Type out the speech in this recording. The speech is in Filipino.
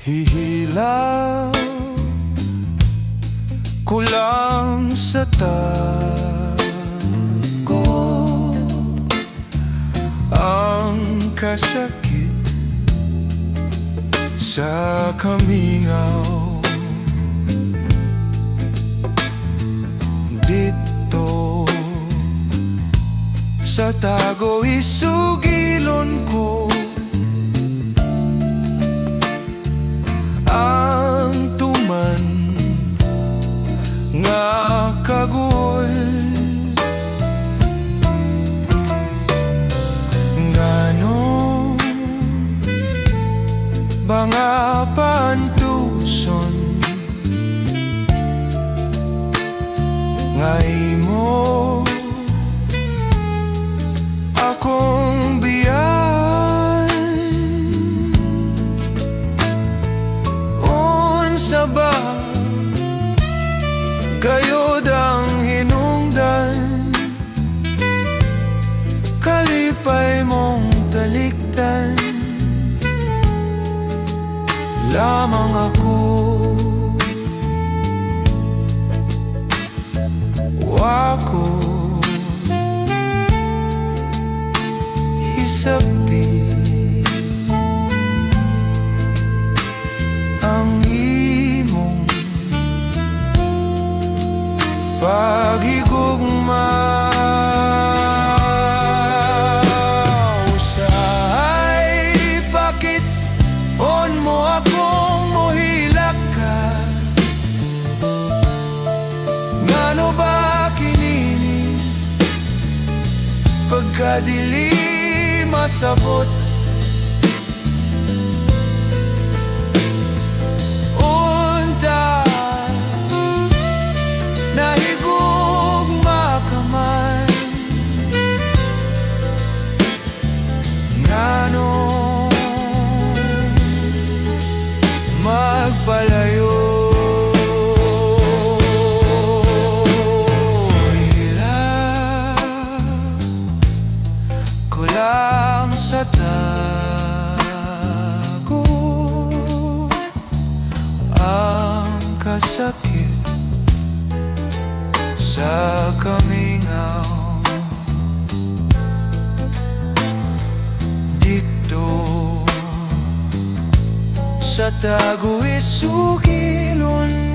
Ihilak ko lang sa tago ang kasakit sa kamingaw. Dito sa tago isugilon ko ang tuman nga kagul. Ngano mga pantuson nga imo akong biyan. Unsa ba kayod ang hinungdan, kalipay mong talikdan lamang ako. Wako hisapti ang imong paghigugma. Usahay bakit on mo akong mohilak ka? Ngano ba kinini pagkadili masabot? Unta nahigugma ka man, ngano magpalayo? Lang sa tago ang kasakit sa kamingaw. Dito sa tago isugilon